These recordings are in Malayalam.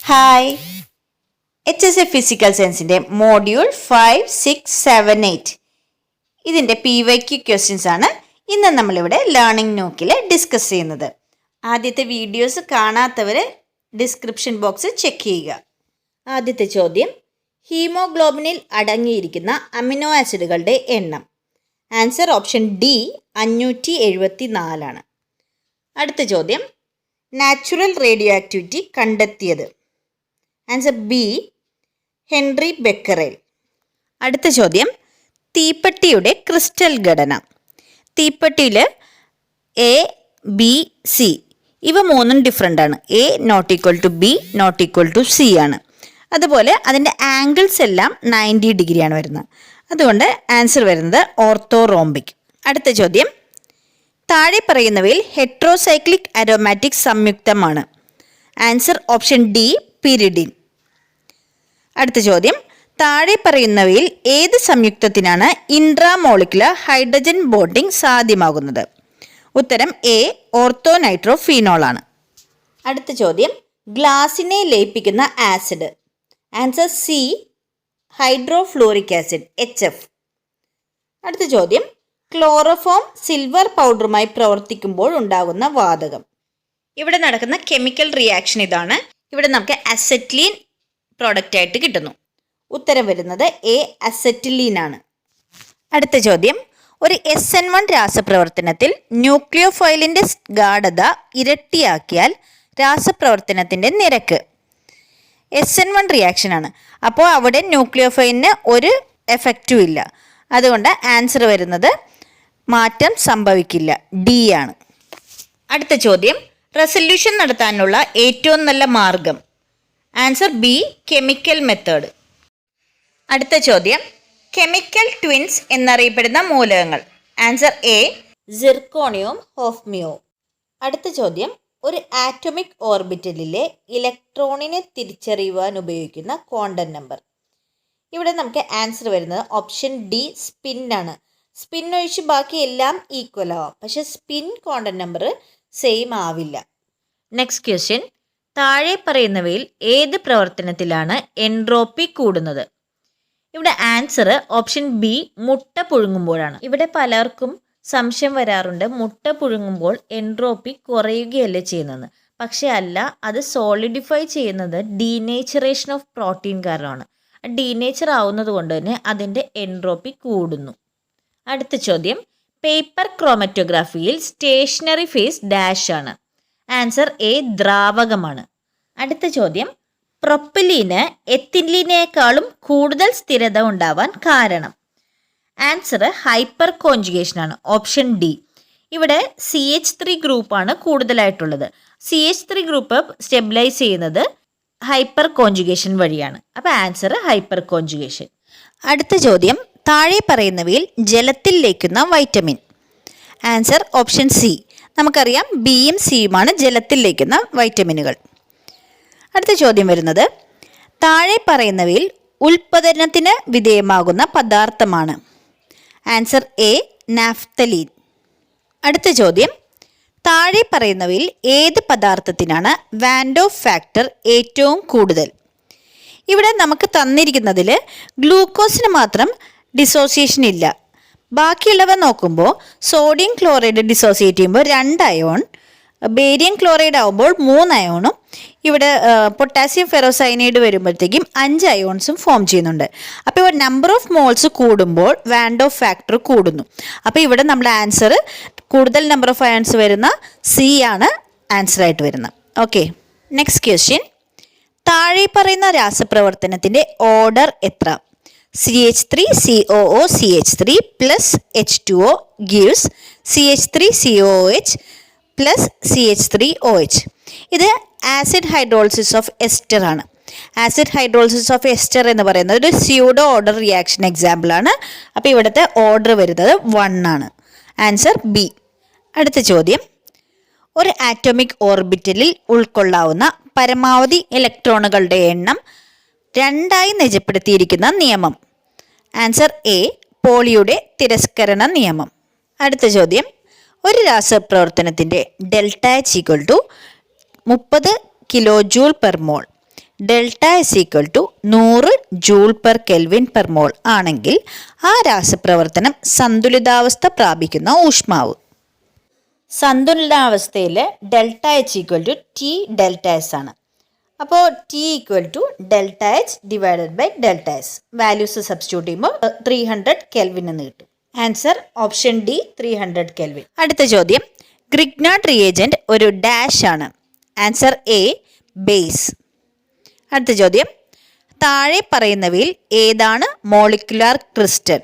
ഹായ്, HSA ഫിസിക്കൽ സയൻസിൻ്റെ മോഡ്യൂൾ 5, 6, 7, 8 ഇതിൻ്റെ PYQ ക്വസ്റ്റ്യൻസ് ആണ് ഇന്ന് നമ്മളിവിടെ ലേണിംഗ് നോക്കിൽ ഡിസ്കസ് ചെയ്യുന്നത്. ആദ്യത്തെ വീഡിയോസ് കാണാത്തവർ ഡിസ്ക്രിപ്ഷൻ ബോക്സ് ചെക്ക് ചെയ്യുക. ആദ്യത്തെ ചോദ്യം, ഹീമോഗ്ലോബിനിൽ അടങ്ങിയിരിക്കുന്ന അമിനോ ആസിഡുകളുടെ എണ്ണം. ആൻസർ ഓപ്ഷൻ ഡി 574 ആണ്. അടുത്ത ചോദ്യം, നാച്ചുറൽ റേഡിയോ ആക്ടിവിറ്റി കണ്ടെത്തിയത്. Answer B Henri Becquerel. അടുത്ത ചോദ്യം, തീപ്പെട്ടിയുടെ ക്രിസ്റ്റൽ ഘടന. തീപ്പെട്ടിയിൽ എ, ബി, സി ഇവ മൂന്നും ഡിഫറെൻ്റ് ആണ്. A not equal to B, not equal to C ആണ്. അതുപോലെ അതിൻ്റെ ആംഗിൾസ് എല്ലാം 90 ഡിഗ്രിയാണ് വരുന്നത്. അതുകൊണ്ട് ആൻസർ വരുന്നത് ഓർത്തോറോംബിക്. അടുത്ത ചോദ്യം, താഴെ പറയുന്നവയിൽ ഹെട്രോസൈക്ലിക് അരോമാറ്റിക് സംയുക്തമാണ്. Answer option D pyridine. അടുത്ത ചോദ്യം, താഴെ പറയുന്നവയിൽ ഏത് സംയുക്തത്തിനാണ് ഇൻട്രാമോളിക്കുലർ ഹൈഡ്രജൻ ബോണ്ടിങ് സാധ്യമാകുന്നത്? ഉത്തരം എ ഓർത്തോനൈട്രോഫീനോൾ ആണ്. അടുത്ത ചോദ്യം, ഗ്ലാസിനെ ലയിപ്പിക്കുന്ന acid. Answer C hydrofluoric acid HF. അടുത്ത ചോദ്യം, ക്ലോറോഫോം സിൽവർ പൗഡറുമായി പ്രവർത്തിക്കുമ്പോൾ ഉണ്ടാകുന്ന വാതകം. ഇവിടെ നടക്കുന്ന കെമിക്കൽ റിയാക്ഷൻ ഇതാണ്. ഇവിടെ നമുക്ക് അസെറ്റിലീൻ പ്രോഡക്റ്റ് ആയിട്ട് കിട്ടുന്നു. ഉത്തരം വരുന്നത് എ അസെറ്റിലീൻ ആണ്. അടുത്ത ചോദ്യം, ഒരു SN1 രാസപ്രവർത്തനത്തിൽ ന്യൂക്ലിയോഫൈലിൻ്റെ ഗാഢത ഇരട്ടിയാക്കിയാൽ രാസപ്രവർത്തനത്തിൻ്റെ നിരക്ക്. SN1 റിയാക്ഷൻ ആണ്. അപ്പോൾ അവിടെ ന്യൂക്ലിയോഫൈലിന് ഒരു എഫക്റ്റും ഇല്ല. അതുകൊണ്ട് ആൻസർ വരുന്നത് മാറ്റം സംഭവിക്കില്ല, ഡി ആണ്. അടുത്ത ചോദ്യം, റെസല്യൂഷൻ നടത്താനുള്ള ഏറ്റവും നല്ല മാർഗം. Answer B chemical method. അടുത്ത ചോദ്യം, കെമിക്കൽ ട്വിൻസ് എന്നറിയപ്പെടുന്ന മൂലകങ്ങൾ. ആൻസർ എ സിർക്കോണിയവും ഹോഫ്മിയവും. അടുത്ത ചോദ്യം, ഒരു ആറ്റോമിക് ഓർബിറ്റലിലെ ഇലക്ട്രോണിനെ തിരിച്ചറിയുവാൻ ഉപയോഗിക്കുന്ന ക്വാണ്ടം നമ്പർ. ഇവിടെ നമുക്ക് ആൻസർ വരുന്നത് ഓപ്ഷൻ ഡി സ്പിൻ ആണ്. സ്പിൻ ഒഴിച്ച് ബാക്കി എല്ലാം ഈക്വൽ ആവാം, പക്ഷെ സ്പിൻ ക്വാണ്ടം നമ്പർ സെയിം ആവില്ല. നെക്സ്റ്റ് ക്വസ്റ്റ്യൻ, താഴെ പറയുന്നവയിൽ ഏത് പ്രവർത്തനത്തിലാണ് എൻട്രോപ്പി കൂടുന്നത്? ഇവിടെ ആൻസർ ഓപ്ഷൻ ബി മുട്ട പുഴുങ്ങുമ്പോഴാണ്. ഇവിടെ പലർക്കും സംശയം വരാറുണ്ട്, മുട്ട പുഴുങ്ങുമ്പോൾ എൻട്രോപ്പി കുറയുകയല്ലേ ചെയ്യുന്നത്. പക്ഷെ അല്ല, അത് സോളിഡിഫൈ ചെയ്യുന്നത് ഡീനേച്ചറേഷൻ ഓഫ് പ്രോട്ടീൻ കാരണമാണ്. ഡീനേച്ചർ ആവുന്നത് കൊണ്ട് തന്നെ അതിൻ്റെ എൻട്രോപ്പി കൂടുന്നു. അടുത്ത ചോദ്യം, പേപ്പർ ക്രോമറ്റോഗ്രാഫിയിൽ സ്റ്റേഷനറി ഫേസ് ഡാഷ് ആണ്. ആൻസർ എ ദ്രാവകമാണ്. അടുത്ത ചോദ്യം, പ്രൊപ്പലീന് എത്തിലീനേക്കാളും കൂടുതൽ സ്ഥിരത ഉണ്ടാവാൻ കാരണം. ആൻസർ ഹൈപ്പർ കോൺജുഗേഷൻ ആണ്, ഓപ്ഷൻ ഡി. ഇവിടെ CH3 ഗ്രൂപ്പാണ് കൂടുതലായിട്ടുള്ളത്. CH3 ഗ്രൂപ്പ് സ്റ്റെബിലൈസ് ചെയ്യുന്നത് ഹൈപ്പർ കോൺജുഗേഷൻ വഴിയാണ്. അപ്പോൾ ആൻസർ ഹൈപ്പർ കോൺജുഗേഷൻ. അടുത്ത ചോദ്യം, താഴെ പറയുന്നവയിൽ ജലത്തിൽ ലയിക്കുന്ന വൈറ്റമിൻ. Answer option C. നമുക്കറിയാം ബിയും സിയുമാണ് ജലത്തിൽ ലയിക്കുന്ന വൈറ്റമിനുകൾ. അടുത്ത ചോദ്യം വരുന്നത്, താഴെ പറയുന്നവയിൽ ഉൽപാദനത്തിന് വിധേയമാകുന്ന പദാർത്ഥമാണ്. Answer A naphthalene. അടുത്ത ചോദ്യം, താഴെ പറയുന്നവയിൽ ഏത് പദാർത്ഥത്തിനാണ് വാൻഡോ ഫാക്ടർ ഏറ്റവും കൂടുതൽ? ഇവിടെ നമുക്ക് തന്നിരിക്കുന്നതിൽ ഗ്ലൂക്കോസിന് മാത്രം ഡിസോസിയേഷൻ ഇല്ല. ബാക്കിയുള്ളവ നോക്കുമ്പോൾ സോഡിയം ക്ലോറൈഡ് ഡിസോസിയേറ്റ് ചെയ്യുമ്പോൾ 2 അയോൺ, ബേരിയം ക്ലോറൈഡ് ആകുമ്പോൾ 3 അയോണും, ഇവിടെ പൊട്ടാസ്യം ഫെറോസൈനൈഡ് വരുമ്പോഴത്തേക്കും 5 അയോൺസും ഫോം ചെയ്യുന്നുണ്ട്. അപ്പോൾ ഇവിടെ നമ്പർ ഓഫ് മോൾസ് കൂടുമ്പോൾ വാൻഡോ ഫാക്ടർ കൂടുന്നു. അപ്പോൾ ഇവിടെ നമ്മുടെ ആൻസർ കൂടുതൽ നമ്പർ ഓഫ് അയോൺസ് വരുന്ന സി ആണ് ആൻസർ ആയിട്ട് വരുന്നത്. ഓക്കെ, നെക്സ്റ്റ് ക്വസ്റ്റ്യൻ, താഴെ പറയുന്ന രാസപ്രവർത്തനത്തിൻ്റെ ഓർഡർ എത്ര? CH3COO CH3 plus H2O gives CH3COOH plus CH3OH. ഇത് ആസിഡ് ഹൈഡ്രോളിസിസ് ഓഫ് എസ്റ്റർ ആണ്. ആസിഡ് ഹൈഡ്രോളിസിസ് ഓഫ് എസ്റ്റർ എന്ന് പറയുന്നത് ഒരു സ്യൂഡോ ഓർഡർ റിയാക്ഷൻ എക്സാമ്പിൾ ആണ്. അപ്പോൾ ഇവിടുത്തെ ഓർഡർ വരുന്നത് 1 ആണ്. Answer B. അടുത്ത ചോദ്യം, ഒരു ആറ്റോമിക് ഓർബിറ്റലിൽ ഉൾക്കൊള്ളാവുന്ന പരമാവധി ഇലക്ട്രോണുകളുടെ എണ്ണം 2 നിജപ്പെടുത്തിയിരിക്കുന്ന നിയമം. ആൻസർ എ പോളിയുടെ തിരസ്കരണ നിയമം. അടുത്ത ചോദ്യം, ഒരു രാസപ്രവർത്തനത്തിൻ്റെ delta H = 30 kJ/mol. Delta is equal to 100 joule per kelvin per mole ആണെങ്കിൽ ആ രാസപ്രവർത്തനം സന്തുലിതാവസ്ഥ പ്രാപിക്കുന്ന ഊഷ്മാവ്. സന്തുലിതാവസ്ഥയിൽ delta H equal to T delta S ആണ്. അപ്പോൾ T equal to delta H divided by delta S. Values substitute ചെയ്യുമ്പോൾ 300 കെൽവിൻ എന്ന് കിട്ടും. Answer option D 300 kelvin. അടുത്ത ചോദ്യം, ഗ്രിഗ്നാർഡ് റിയേജന്റ് ഒരു ഡാഷ് ആണ്. Answer A base. അടുത്ത ചോദ്യം, താഴെ പറയുന്നവയിൽ ഏതാണ് മോളിക്കുലാർ ക്രിസ്റ്റൽ?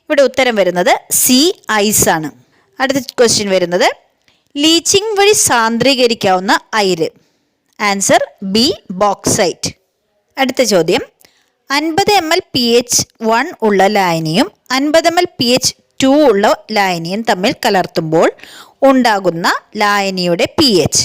ഇവിടെ ഉത്തരം വരുന്നത് സി ഐസ് ആണ്. അടുത്ത ക്വസ്റ്റ്യൻ വരുന്നത്, ലീച്ചിങ് വഴി സാന്ദ്രീകരിക്കാവുന്ന അയിര്. Answer B bauxite. അടുത്ത ചോദ്യം, 50 ml pH 1 ഉള്ള ലായനിയും 50 ml pH 2 ഉള്ള ലായനിയും തമ്മിൽ കലർത്തുമ്പോൾ ഉണ്ടാകുന്ന ലായനിയുടെ pH.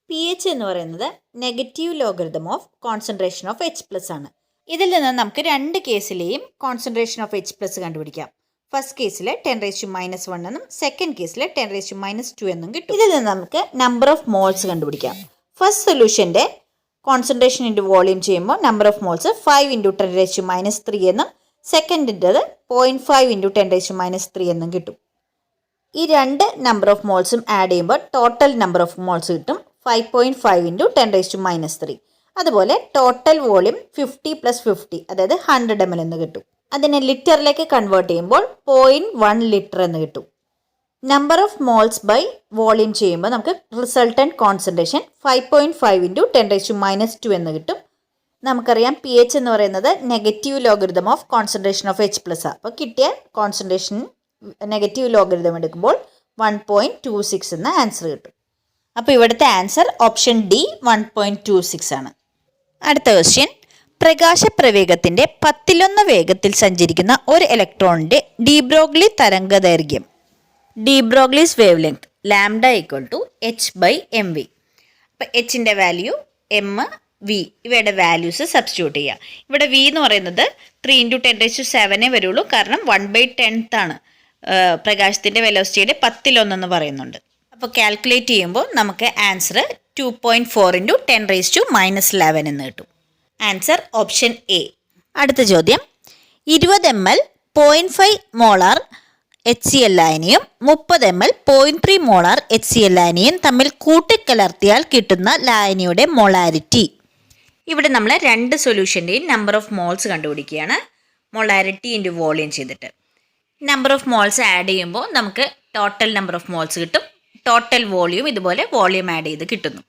pH എന്ന് പറയുന്നത് negative logarithm of concentration of H+ ആണ്. ഇതിൽ നിന്ന് നമുക്ക് രണ്ട് കേസിലെയും കോൺസെൻട്രേഷൻ ഓഫ് H+ കണ്ടുപിടിക്കാം. ഫസ്റ്റ് കേസിൽ 10⁻⁻1 എന്നും സെക്കൻഡ് കേസിൽ 10⁻2 എന്നും കിട്ടും. ഇതിൽ നിന്ന് നമുക്ക് നമ്പർ ഓഫ് മോൾസ് കണ്ടുപിടിക്കാം. ഫസ്റ്റ് സൊല്യൂഷൻ്റെ കോൺസെൻട്രേഷൻ ഇൻറ്റു വോളിയം ചെയ്യുമ്പോൾ നമ്പർ ഓഫ് മോൾസ് 5 × 10⁻³ എന്നും സെക്കൻഡിൻ്റെത് 0.5 × 10⁻³ എന്നും കിട്ടും. ഈ രണ്ട് നമ്പർ ഓഫ് മോൾസും ആഡ് ചെയ്യുമ്പോൾ ടോട്ടൽ നമ്പർ ഓഫ് മോൾസ് കിട്ടും 5.5 × 10⁻³ അതുപോലെ ടോട്ടൽ വോളിയം 50 + 50 അതായത് 100 ml എന്ന് കിട്ടും. അതിനെ ലിറ്ററിലേക്ക് കൺവേർട്ട് ചെയ്യുമ്പോൾ 0.1 ലിറ്റർ എന്ന് കിട്ടും. Number of moles by volume ചെയ്യുമ്പോൾ നമുക്ക് റിസൾട്ടൻറ്റ് കോൺസെൻട്രേഷൻ 5.5 × 10⁻² എന്ന് കിട്ടും. നമുക്കറിയാം pH എന്ന് പറയുന്നത് negative logarithm of concentration of H+. അപ്പോൾ കിട്ടിയ കോൺസെൻട്രേഷൻ നെഗറ്റീവ് ലോഗരിതം എടുക്കുമ്പോൾ 1.26 എന്ന ആൻസർ കിട്ടും. അപ്പോൾ ഇവിടുത്തെ ആൻസർ ഓപ്ഷൻ ഡി 1.26 ആണ്. അടുത്ത ക്വസ്റ്റ്യൻ, പ്രകാശപ്രവേഗത്തിൻ്റെ 1/10 വേഗത്തിൽ സഞ്ചരിക്കുന്ന ഒരു ഇലക്ട്രോണിൻ്റെ ഡീബ്രോഗ്ലി തരംഗദൈർഘ്യം. ഡീബ്രോഗ്ലീസ് വേവ് ലെങ്ത് ലാംഡ = h/mv. അപ്പോൾ എച്ചിൻ്റെ വാല്യൂ എം വി ഇവയുടെ വാല്യൂസ് സബ്സ്റ്റിറ്റ്യൂട്ട് ചെയ്യുക. ഇവിടെ വി എന്ന് പറയുന്നത് 3 × 10⁷ വരുള്ളൂ, കാരണം 1/10 ആണ് പ്രകാശത്തിൻ്റെ വെലോസിറ്റിയുടെ 1/10 എന്ന് പറയുന്നുണ്ട്. അപ്പോൾ കാൽക്കുലേറ്റ് ചെയ്യുമ്പോൾ നമുക്ക് ആൻസർ 2.4 × 10⁻⁻11 എന്ന് കിട്ടും. Answer option A. അടുത്ത ചോദ്യം, 20 ml 0.5 മോളാർ HCl ലായനിയും 30 ml 0.3 മോളാർ HCl ലായനിയും തമ്മിൽ കൂട്ടിക്കലർത്തിയാൽ കിട്ടുന്ന ലായനിയുടെ മൊളാരിറ്റി. ഇവിടെ നമ്മൾ രണ്ട് സൊല്യൂഷൻ്റെയും നമ്പർ ഓഫ് മോൾസ് കണ്ടുപിടിക്കുകയാണ്, മൊളാരിറ്റി ഇൻറ്റു വോളിയം ചെയ്തിട്ട്. നമ്പർ ഓഫ് മോൾസ് ആഡ് ചെയ്യുമ്പോൾ നമുക്ക് ടോട്ടൽ നമ്പർ ഓഫ് മോൾസ് കിട്ടും. ടോട്ടൽ വോളിയം ഇതുപോലെ വോളിയം ആഡ് ചെയ്ത് കിട്ടുന്നു.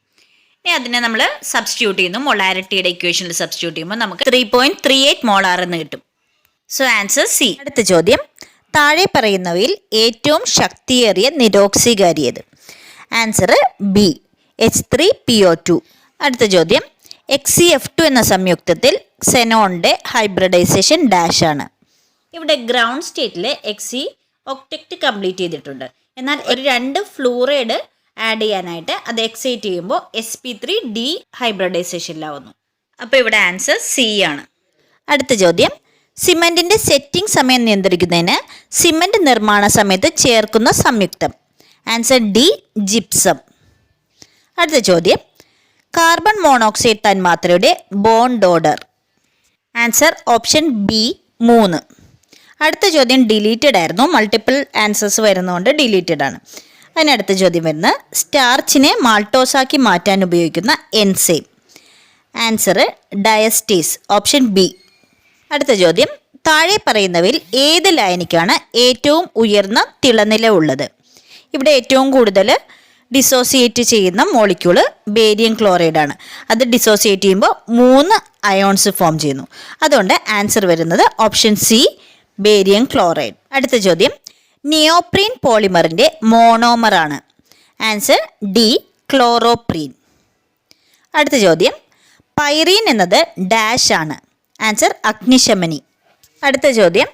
ഇനി അതിനെ നമ്മൾ സബ്സ്റ്റിറ്റ്യൂട്ട് ചെയ്യുന്നു. മൊളാരിറ്റിയുടെ ഇക്വേഷനിൽ സബ്സ്റ്റിറ്റ്യൂട്ട് ചെയ്യുമ്പോൾ നമുക്ക് 3.38 മോളാർ എന്ന് കിട്ടും. So answer C. അടുത്ത ചോദ്യം, താഴെ പറയുന്നവയിൽ ഏറ്റവും ശക്തിയേറിയ നിരോക്സികാരിയത്. Answer B H3PO2. അടുത്ത ചോദ്യം, XeF2 എന്ന സംയുക്തത്തിൽ സെനോണിൻ്റെ ഹൈബ്രിഡൈസേഷൻ ഡാഷ് ആണ്. ഇവിടെ ഗ്രൗണ്ട് സ്റ്റേറ്റിൽ Xe ഒക്ടെക്റ്റ് കംപ്ലീറ്റ് ചെയ്തിട്ടുണ്ട്. എന്നാൽ ഒരു 2 ഫ്ലൂറൈഡ് ആഡ് ചെയ്യാനായിട്ട് അത് എക്സൈറ്റ് ചെയ്യുമ്പോൾ sp3d ഹൈബ്രിഡൈസേഷനിലാവുന്നു. അപ്പോൾ ഇവിടെ ആൻസർ സി ആണ്. അടുത്ത ചോദ്യം, സിമൻറ്റിൻ്റെ സെറ്റിംഗ് സമയം നിയന്ത്രിക്കുന്നതിന് സിമൻറ്റ് നിർമ്മാണ സമയത്ത് ചേർക്കുന്ന സംയുക്തം. Answer D gypsum. അടുത്ത ചോദ്യം, കാർബൺ മോണോക്സൈഡ് തന്മാത്രയുടെ bond order. Answer option B 3. അടുത്ത ചോദ്യം ഡിലീറ്റഡ് ആയിരുന്നു, മൾട്ടിപ്പിൾ ആൻസേഴ്സ് വരുന്നതുകൊണ്ട് ഡിലീറ്റഡ് ആണ്. അതിനടുത്ത ചോദ്യം വരുന്നത്, സ്റ്റാർച്ചിനെ മാൾട്ടോസാക്കി മാറ്റാൻ ഉപയോഗിക്കുന്ന enzyme. Answer diastase option B. അടുത്ത ചോദ്യം, താഴെ പറയുന്നവയിൽ ഏത് ലായനിക്കാണ് ഏറ്റവും ഉയർന്ന തിളനില ഉള്ളത്? ഇവിടെ ഏറ്റവും കൂടുതൽ ഡിസോസിയേറ്റ് ചെയ്യുന്ന മോളിക്യൂള് ബേരിയം ക്ലോറൈഡ് ആണ്. അത് ഡിസോസിയേറ്റ് ചെയ്യുമ്പോൾ 3 അയോൺസ് ഫോം ചെയ്യുന്നു. അതുകൊണ്ട് ആൻസർ വരുന്നത് ഓപ്ഷൻ സി ബേരിയം ക്ലോറൈഡ്. അടുത്ത ചോദ്യം, നിയോപ്രീൻ പോളിമറിൻ്റെ മോണോമർ ആണ്. Answer D chloroprene. അടുത്ത ചോദ്യം, പൈറീൻ എന്നത് ഡാഷ് ആണ്. ആൻസർ അഗ്നിശമനി. അടുത്ത ചോദ്യം,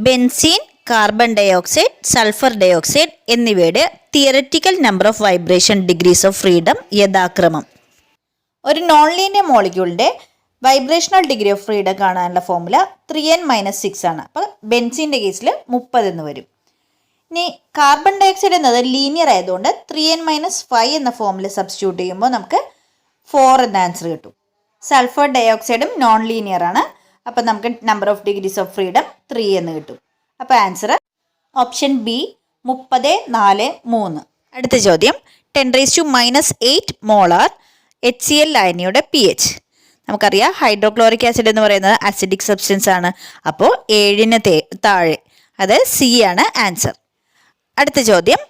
benzene, carbon dioxide, sulphur dioxide എന്നിവയുടെ theoretical number of vibration degrees of freedom യഥാക്രമം. ഒരു നോൺ ലീനിയർ മോളിക്യൂളിൻ്റെ വൈബ്രേഷണൽ ഡിഗ്രി ഓഫ് ഫ്രീഡം കാണാനുള്ള ഫോർമുല 3n-6 ആണ്. അപ്പോൾ ബെൻസീൻ്റെ കേസിൽ 30 എന്ന് വരും. ഇനി കാർബൺ ഡയോക്സൈഡ് എന്നത് ലീനിയർ ആയതുകൊണ്ട് 3n-5 എന്ന ഫോർമുല സബ്സ്റ്റിറ്റ്യൂട്ട് ചെയ്യുമ്പോൾ നമുക്ക് 4 എന്ന ആൻസർ കിട്ടും. സൾഫർ ഡയോക്സൈഡും നോൺ ലീനിയർ ആണ്. അപ്പോൾ നമുക്ക് number of degrees of freedom 3 എന്ന് കിട്ടും. അപ്പോൾ ആൻസർ ഓപ്ഷൻ ബി 30, 4, 3. അടുത്ത ചോദ്യം 10⁻⁻8 മോളാർ HCl ലായനിയുടെ pH. നമുക്കറിയാം ഹൈഡ്രോക്ലോറിക് ആസിഡ് എന്ന് പറയുന്നത് അസിഡിക് സബ്സ്റ്റൻസ് ആണ്. അപ്പോൾ 7 താഴെ, അത് സി ആണ് ആൻസർ. അടുത്ത ചോദ്യം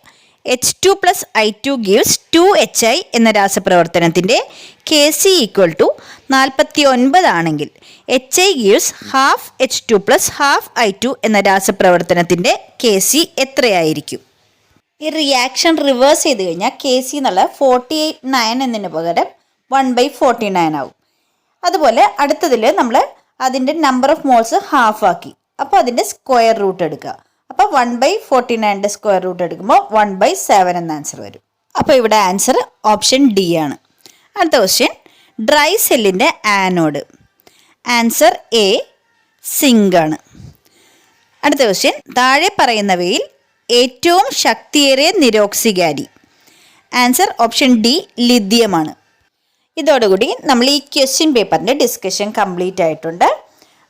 H2+I2 gives 2HI എന്ന രാസപ്രവർത്തനത്തിൻ്റെ Kc = 49 ആണെങ്കിൽ HI gives half H2 + half I2 എന്ന രാസപ്രവർത്തനത്തിൻ്റെ Kc എത്രയായിരിക്കും? ഈ റിയാക്ഷൻ റിവേഴ്സ് ചെയ്ത് കഴിഞ്ഞാൽ Kc എന്നുള്ള 48(9) എന്നതിന് പകരം 1/49 ആവും. അതുപോലെ അടുത്തതിൽ നമ്മൾ അതിൻ്റെ നമ്പർ ഓഫ് മോൾസ് ഹാഫ് ആക്കി. അപ്പോൾ അതിൻ്റെ സ്ക്വയർ റൂട്ട് എടുക്കുക. അപ്പോൾ 1/49 സ്ക്വയർ റൂട്ട് എടുക്കുമ്പോൾ 1/7 എന്ന ആൻസർ വരും. അപ്പോൾ ഇവിടെ ആൻസർ ഓപ്ഷൻ ഡി ആണ്. അടുത്ത ക്വസ്റ്റ്യൻ ഡ്രൈ സെല്ലിൻ്റെ ആനോഡ്. ആൻസർ എ സിങ്ക് ആണ്. അടുത്ത ക്വസ്റ്റ്യൻ താഴെ പറയുന്നവയിൽ ഏറ്റവും ശക്തിയേറിയ നിരോക്സികാരി. ആൻസർ ഓപ്ഷൻ ഡി ലിഥിയമാണ്. ഇതോടുകൂടി നമ്മൾ ഈ ക്വസ്റ്റ്യൻ പേപ്പറിൻ്റെ ഡിസ്കഷൻ കംപ്ലീറ്റ് ആയിട്ടുണ്ട്.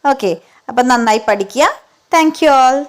ഓക്കെ, അപ്പം നന്നായി പഠിക്കുക. Thank you all.